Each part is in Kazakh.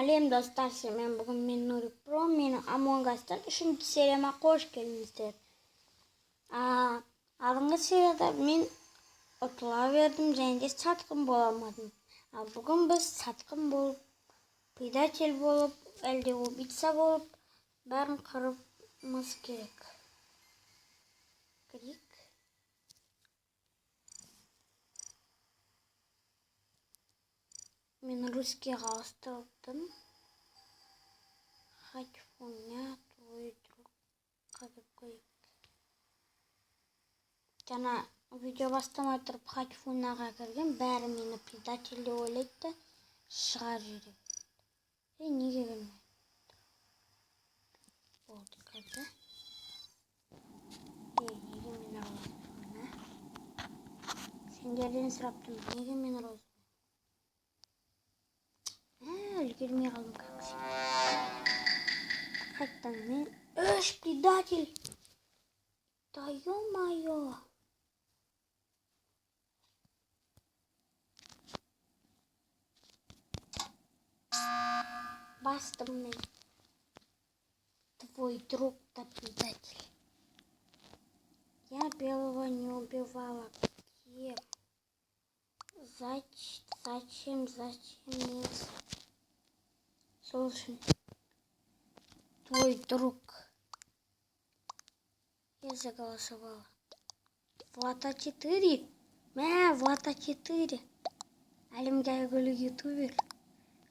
Сәлем достар, мен бүгін мен Нурик Про, менің Among Us'тан 3-ші серияма қош келдіңіздер. Алдыңғы серияда мен ұтыла бердім және де сатқын бола алмадым. Ал бүгін біз сатқын болып, предатель болып, әлде убийца болып, бәрін қырымыз керек. Кірейік. Мен русскийға ауыстырдым. Хайфуня твой друг қадып қойып. Жаңа видео бастамай тұрып Хайфуняға кірген, бәрі мені предатель деп ойлайды, шығар жүрек. Неге кірмейді? Болды, кірді. Неге мені розмын? Сендерден сұраптым, неге мені розмын? Үлгермей қалдым, как всегда. Қайттан мен предатель. Да ё-моё. Бастым мен. Твой друг да предатель. Я белого не убивала. Кем? Зачем? Нет. Слушай, твой друг. Я заголосовала. Влад А4. Влад А4. Әлемге әйгілі ютубер.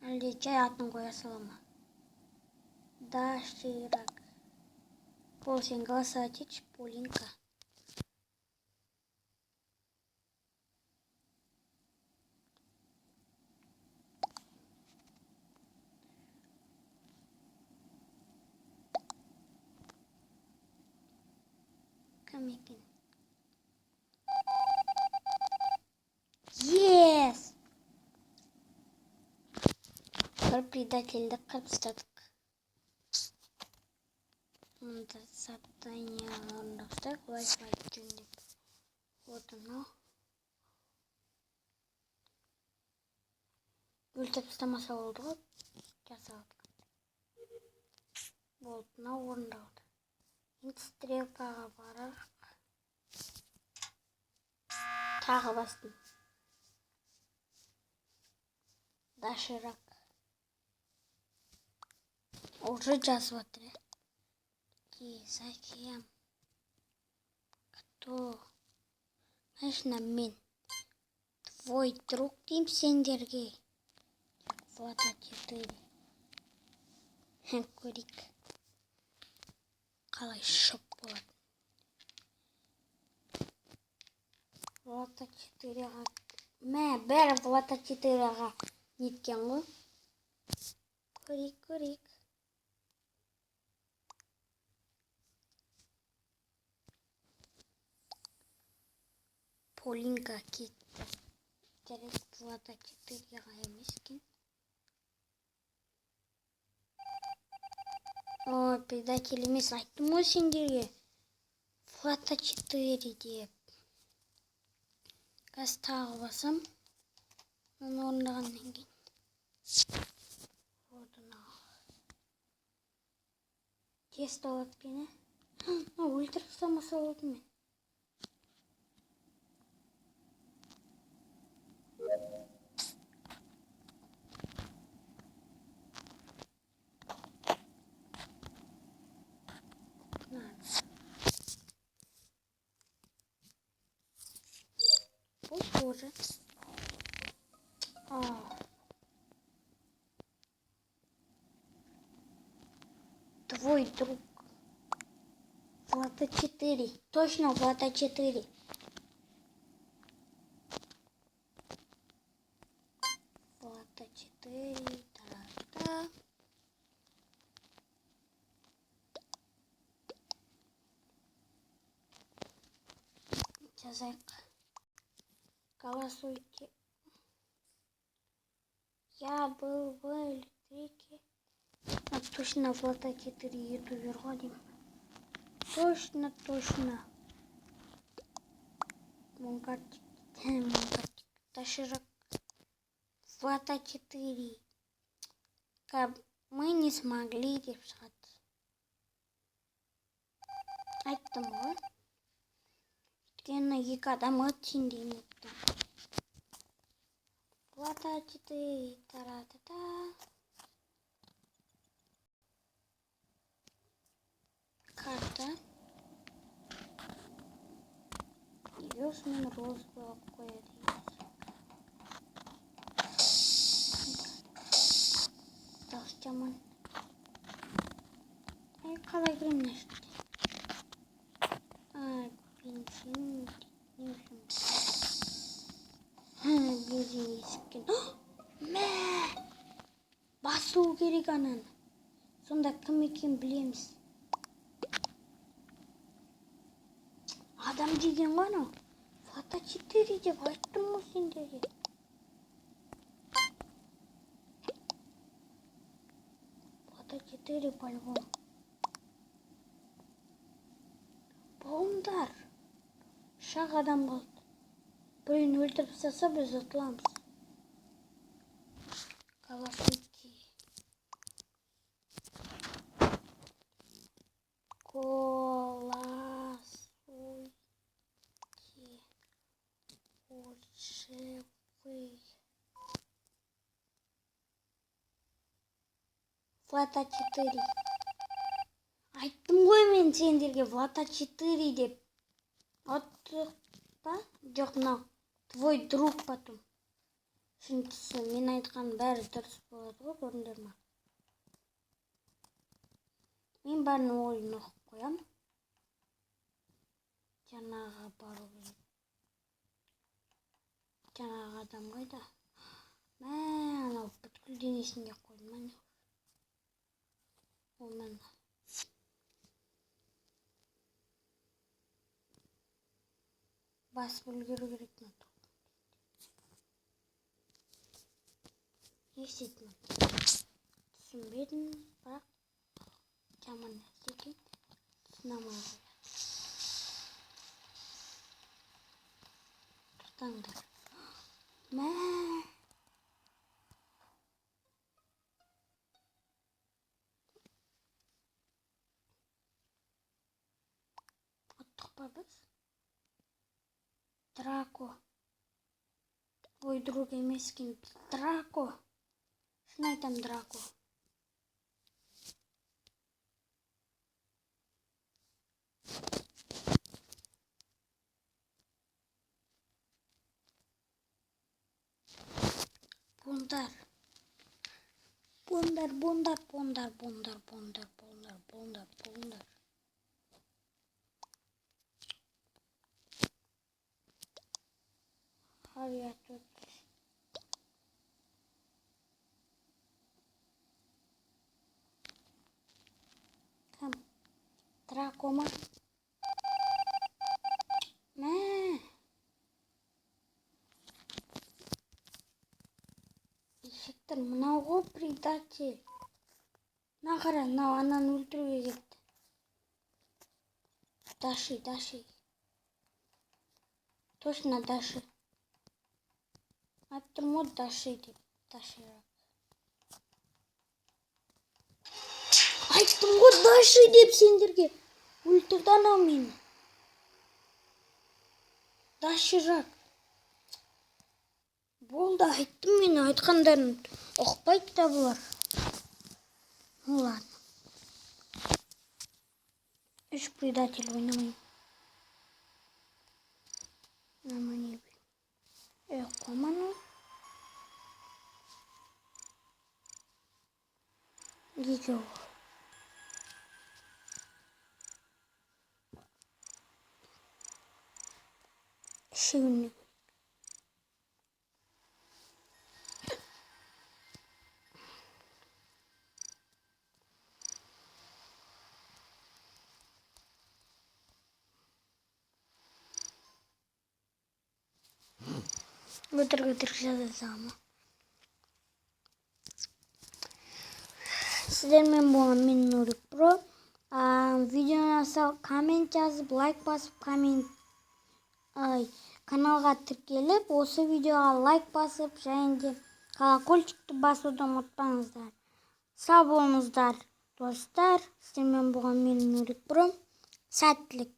Әлде жай атын қоя салама. Да, Ширак. Пол, сен голосовать етші, Полинка. Кім екен? Yes! Бір предательді қырып тастадық. Мұнда задание орындастық, Wi-Fi жөндеп. Вот оно. Өлтіп тастамаса болды ғой, жасадық. Болды, мынау орындалды. Енді стрелкаға барайық. Тағы бастым. Да, Ширак. Уже жазып жатыр. Зачем? Кто? Конечно, мен. Твой друг дейм сендерге. Влад А4. Көрейік. Қалай шоп болады. Влад А4-ға. Бәрі Влад А4-ға неткен ғой. Көрейік. Полинка кетті. Жарайды, Влад А4-ға емескен. Ой, предатель емес, айттым ғой сендерге. Влад А4 деп. Газ тағы басам. Оны орындағаннан кейін. Тест алады бені. Өлтіріп тастамаса болды мен. Бұл тоже. Твой друг. Влад А4. Точно Влад А4. Влад А4. Та-та. Жазайық. Голосуйте. Я был в электрике. Точно Влад А4 ютубер ғой деймін. Точно. Монкартик. Да, Ширак. Влад А4. Мы не смогли деп шығады. Айттым ғой. Өйткені екі адамға теңдейін етті. Платачты таратата. Карта. Идешь мен розовый алып қояды. Дауыс жаман. Қалай кіремін мына жерге? Бензин. Не үшін? Бензин есіккен. Мә! Басу керек ананы. Сонда кім екенін білеміз. Адам деген ғой анау. Фото 4 деп айттым ғой сендерге. Фото 4 по-любому. Болыңдар. Шақ адам қалды. Біреуін өлтіріп тастаса біз ұтыламыз. Калашники. Влада 4. Айттым ғой мен сендерге Влада 4 деп. Оттық па? Жоқ, мынау. Твой друг потом. Шынтысы, мен айтқан бәрі дұрыс болады ғой, көріңдер ма? Мен бәрін ойын оқып қоям. Жаңағы бару керек. Жаңағы адам қайда? Мә, анау бүткіл денесінде қойдым ана. Онан. Басып үлгеру керек ме? Естетмін. Түсінбедім, бірақ жаман нәрсе екен. Түсінамай қояды. Тұртаңдар. Мә! Оттық па біз? Драко. Ой, друг емес екен. Драко. Шын айтам, Драко. Бондар. Бондар, бондар, бондар, бондар, бондар, бондар, бондар, бондар. Харриет. Кім? Драко ма? Мә! Ешіктір, мынау ғой предатель. На қара, мынау ананы өлтіруге кетті. Даши, Даши. Точно Даши. Айттым ғой Даши деп. Даши. Айттым ғой Даши деп сендерге. Өлтірді анау мені. Даширақ. Болды, айттым мен айтқандарын. Оқпайды да бұлар. Ладно. Үш предатель ойнамайым. Нормально. Қоману. Видео. Шивник. Өтірік жазамын. Сіздермен болған мен Нурик Про. Видеоны сау коммент жазып, лайк басып, каналға тіркеліп, осы видеоға лайк басып, және де колокольчикті басуды ұмытпаңыздар. Sağ bolыңыздар, dostlar. Sizlerмен болған менің Нурик Бро. Сәттілік.